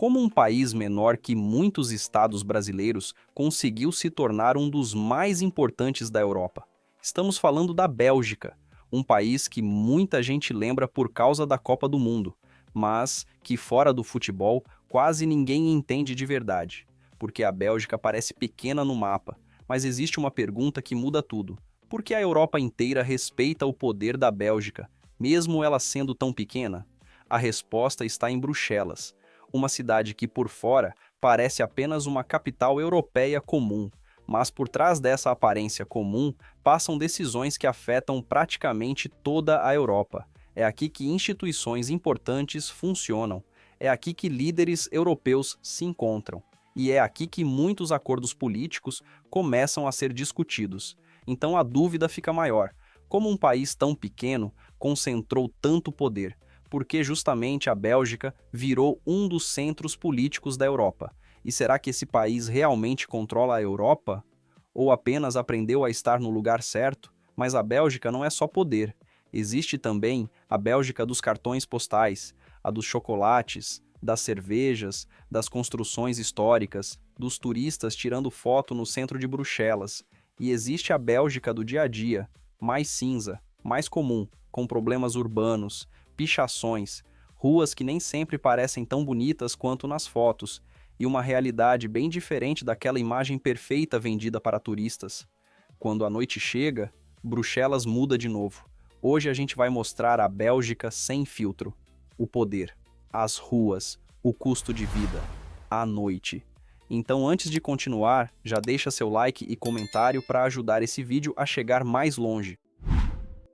Como um país menor que muitos estados brasileiros conseguiu se tornar um dos mais importantes da Europa? Estamos falando da Bélgica, um país que muita gente lembra por causa da Copa do Mundo, mas que fora do futebol quase ninguém entende de verdade, porque a Bélgica parece pequena no mapa, mas existe uma pergunta que muda tudo. Por que a Europa inteira respeita o poder da Bélgica, mesmo ela sendo tão pequena? A resposta está em Bruxelas, uma cidade que por fora parece apenas uma capital europeia comum, mas por trás dessa aparência comum passam decisões que afetam praticamente toda a Europa. É aqui que instituições importantes funcionam, é aqui que líderes europeus se encontram, e é aqui que muitos acordos políticos começam a ser discutidos. Então a dúvida fica maior: como um país tão pequeno concentrou tanto poder? Porque justamente a Bélgica virou um dos centros políticos da Europa. E será que esse país realmente controla a Europa? Ou apenas aprendeu a estar no lugar certo? Mas a Bélgica não é só poder. Existe também a Bélgica dos cartões postais, a dos chocolates, das cervejas, das construções históricas, dos turistas tirando foto no centro de Bruxelas. E existe a Bélgica do dia a dia, mais cinza, mais comum, com problemas urbanos, pichações, ruas que nem sempre parecem tão bonitas quanto nas fotos, e uma realidade bem diferente daquela imagem perfeita vendida para turistas. Quando a noite chega, Bruxelas muda de novo. Hoje a gente vai mostrar a Bélgica sem filtro. O poder, as ruas, o custo de vida, a noite. Então, antes de continuar, já deixa seu like e comentário para ajudar esse vídeo a chegar mais longe.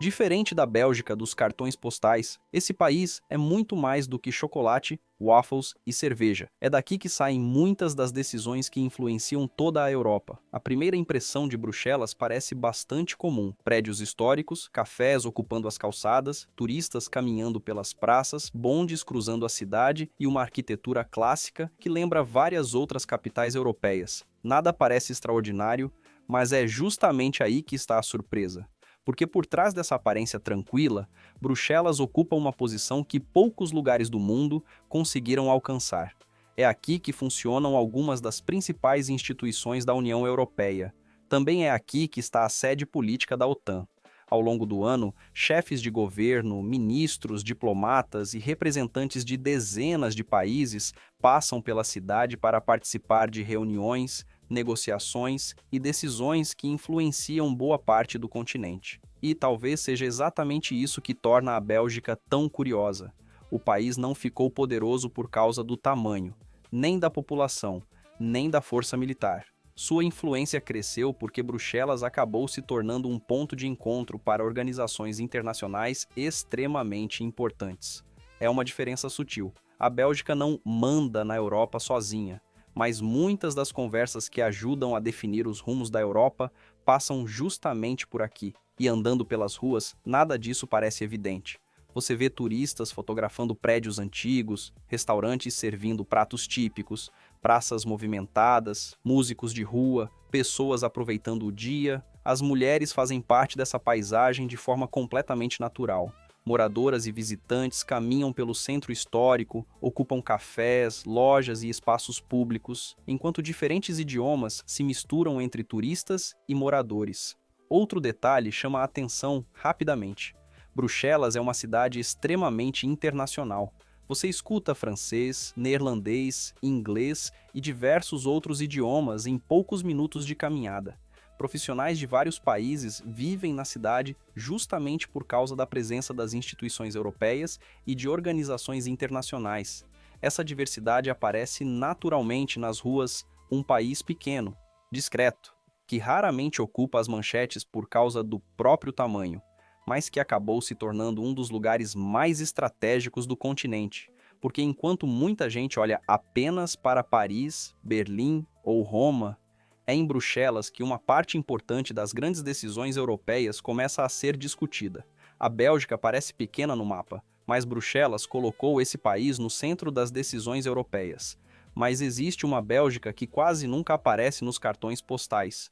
Diferente da Bélgica dos cartões postais, esse país é muito mais do que chocolate, waffles e cerveja. É daqui que saem muitas das decisões que influenciam toda a Europa. A primeira impressão de Bruxelas parece bastante comum: prédios históricos, cafés ocupando as calçadas, turistas caminhando pelas praças, bondes cruzando a cidade e uma arquitetura clássica que lembra várias outras capitais europeias. Nada parece extraordinário, mas é justamente aí que está a surpresa. Porque por trás dessa aparência tranquila, Bruxelas ocupa uma posição que poucos lugares do mundo conseguiram alcançar. É aqui que funcionam algumas das principais instituições da União Europeia. Também é aqui que está a sede política da OTAN. Ao longo do ano, chefes de governo, ministros, diplomatas e representantes de dezenas de países passam pela cidade para participar de reuniões, negociações e decisões que influenciam boa parte do continente. E talvez seja exatamente isso que torna a Bélgica tão curiosa. O país não ficou poderoso por causa do tamanho, nem da população, nem da força militar. Sua influência cresceu porque Bruxelas acabou se tornando um ponto de encontro para organizações internacionais extremamente importantes. É uma diferença sutil. A Bélgica não manda na Europa sozinha, mas muitas das conversas que ajudam a definir os rumos da Europa passam justamente por aqui. E andando pelas ruas, nada disso parece evidente. Você vê turistas fotografando prédios antigos, restaurantes servindo pratos típicos, praças movimentadas, músicos de rua, pessoas aproveitando o dia. As mulheres fazem parte dessa paisagem de forma completamente natural. Moradoras e visitantes caminham pelo centro histórico, ocupam cafés, lojas e espaços públicos, enquanto diferentes idiomas se misturam entre turistas e moradores. Outro detalhe chama a atenção rapidamente. Bruxelas é uma cidade extremamente internacional. Você escuta francês, neerlandês, inglês e diversos outros idiomas em poucos minutos de caminhada. Profissionais de vários países vivem na cidade justamente por causa da presença das instituições europeias e de organizações internacionais. Essa diversidade aparece naturalmente nas ruas um país pequeno, discreto, que raramente ocupa as manchetes por causa do próprio tamanho, mas que acabou se tornando um dos lugares mais estratégicos do continente, porque enquanto muita gente olha apenas para Paris, Berlim ou Roma, é em Bruxelas que uma parte importante das grandes decisões europeias começa a ser discutida. A Bélgica parece pequena no mapa, mas Bruxelas colocou esse país no centro das decisões europeias. Mas existe uma Bélgica que quase nunca aparece nos cartões postais.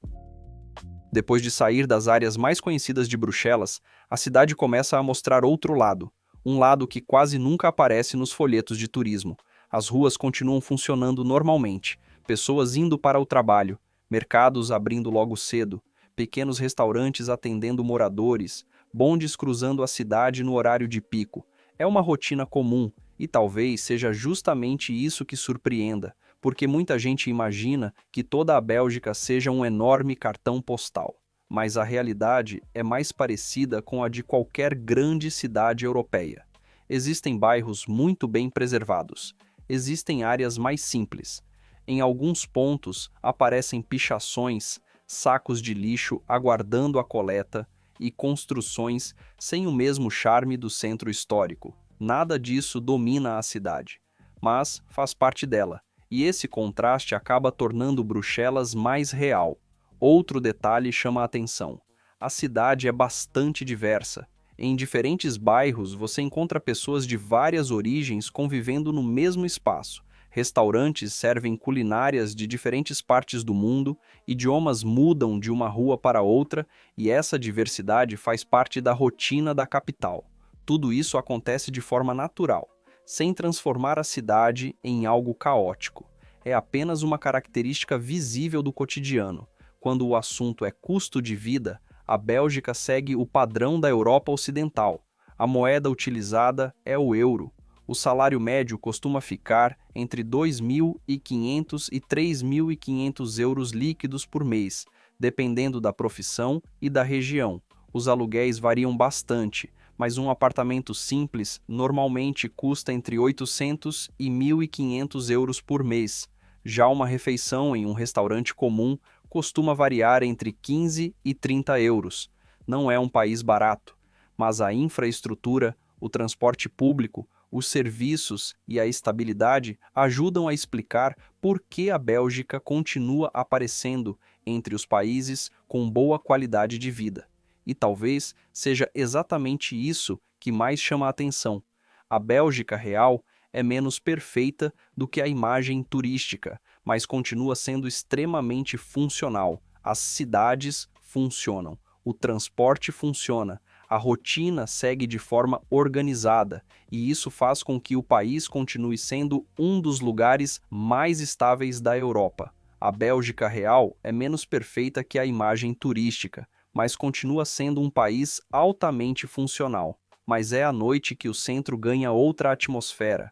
Depois de sair das áreas mais conhecidas de Bruxelas, a cidade começa a mostrar outro lado, um lado que quase nunca aparece nos folhetos de turismo. As ruas continuam funcionando normalmente, pessoas indo para o trabalho, mercados abrindo logo cedo, pequenos restaurantes atendendo moradores, bondes cruzando a cidade no horário de pico. É uma rotina comum e talvez seja justamente isso que surpreenda, porque muita gente imagina que toda a Bélgica seja um enorme cartão postal. Mas a realidade é mais parecida com a de qualquer grande cidade europeia. Existem bairros muito bem preservados. Existem áreas mais simples. Em alguns pontos aparecem pichações, sacos de lixo aguardando a coleta e construções sem o mesmo charme do centro histórico. Nada disso domina a cidade, mas faz parte dela, e esse contraste acaba tornando Bruxelas mais real. Outro detalhe chama a atenção: a cidade é bastante diversa. Em diferentes bairros, você encontra pessoas de várias origens convivendo no mesmo espaço. Restaurantes servem culinárias de diferentes partes do mundo, idiomas mudam de uma rua para outra, e essa diversidade faz parte da rotina da capital. Tudo isso acontece de forma natural, sem transformar a cidade em algo caótico. É apenas uma característica visível do cotidiano. Quando o assunto é custo de vida, a Bélgica segue o padrão da Europa Ocidental. A moeda utilizada é o euro. O salário médio costuma ficar entre 2.500 e 3.500 euros líquidos por mês, dependendo da profissão e da região. Os aluguéis variam bastante, mas um apartamento simples normalmente custa entre 800 e 1.500 euros por mês. Já uma refeição em um restaurante comum costuma variar entre 15 e 30 euros. Não é um país barato, mas a infraestrutura, o transporte público, os serviços e a estabilidade ajudam a explicar por que a Bélgica continua aparecendo entre os países com boa qualidade de vida. E talvez seja exatamente isso que mais chama a atenção. A Bélgica real é menos perfeita do que a imagem turística, mas continua sendo extremamente funcional. As cidades funcionam, o transporte funciona, a rotina segue de forma organizada, e isso faz com que o país continue sendo um dos lugares mais estáveis da Europa. A Bélgica real é menos perfeita que a imagem turística, mas continua sendo um país altamente funcional. Mas é à noite que o centro ganha outra atmosfera.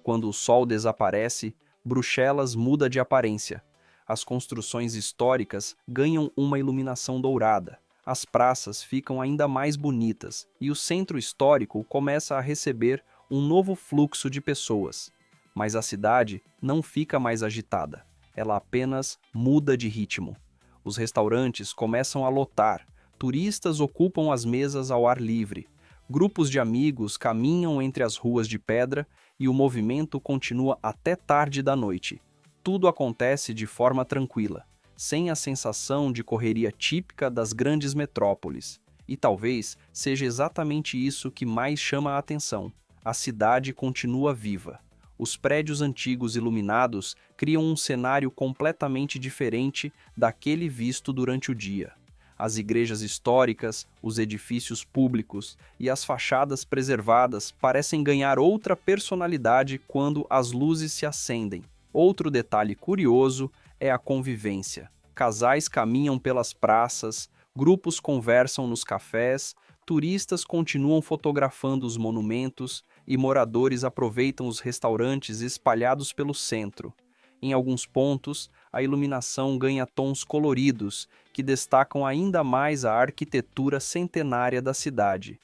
Quando o sol desaparece, Bruxelas muda de aparência. As construções históricas ganham uma iluminação dourada. As praças ficam ainda mais bonitas e o centro histórico começa a receber um novo fluxo de pessoas. Mas a cidade não fica mais agitada, ela apenas muda de ritmo. Os restaurantes começam a lotar, turistas ocupam as mesas ao ar livre, grupos de amigos caminham entre as ruas de pedra e o movimento continua até tarde da noite. Tudo acontece de forma tranquila, sem a sensação de correria típica das grandes metrópoles. E talvez seja exatamente isso que mais chama a atenção. A cidade continua viva. Os prédios antigos iluminados criam um cenário completamente diferente daquele visto durante o dia. As igrejas históricas, os edifícios públicos e as fachadas preservadas parecem ganhar outra personalidade quando as luzes se acendem. Outro detalhe curioso é a convivência. Casais caminham pelas praças, grupos conversam nos cafés, turistas continuam fotografando os monumentos e moradores aproveitam os restaurantes espalhados pelo centro. Em alguns pontos, a iluminação ganha tons coloridos, que destacam ainda mais a arquitetura centenária da cidade.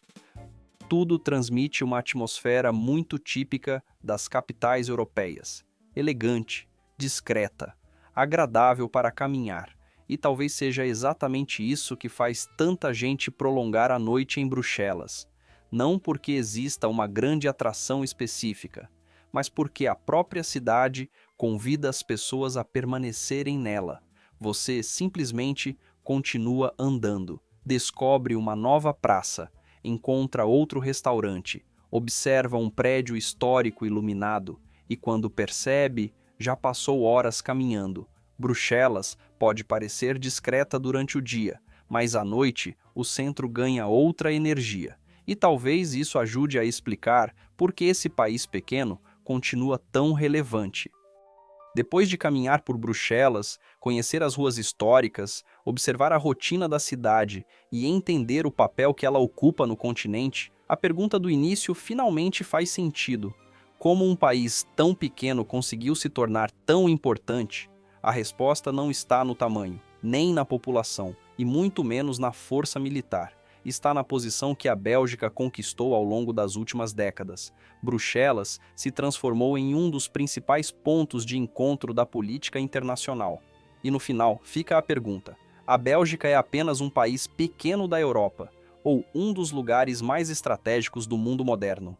Tudo transmite uma atmosfera muito típica das capitais europeias. Elegante, discreta, agradável para caminhar. E talvez seja exatamente isso que faz tanta gente prolongar a noite em Bruxelas. Não porque exista uma grande atração específica, mas porque a própria cidade convida as pessoas a permanecerem nela. Você simplesmente continua andando, descobre uma nova praça, encontra outro restaurante, observa um prédio histórico iluminado e, quando percebe, já passou horas caminhando. Bruxelas pode parecer discreta durante o dia, mas à noite o centro ganha outra energia. E talvez isso ajude a explicar por que esse país pequeno continua tão relevante. Depois de caminhar por Bruxelas, conhecer as ruas históricas, observar a rotina da cidade e entender o papel que ela ocupa no continente, a pergunta do início finalmente faz sentido. Como um país tão pequeno conseguiu se tornar tão importante? A resposta não está no tamanho, nem na população, e muito menos na força militar. Está na posição que a Bélgica conquistou ao longo das últimas décadas. Bruxelas se transformou em um dos principais pontos de encontro da política internacional. E no final, fica a pergunta: a Bélgica é apenas um país pequeno da Europa, ou um dos lugares mais estratégicos do mundo moderno?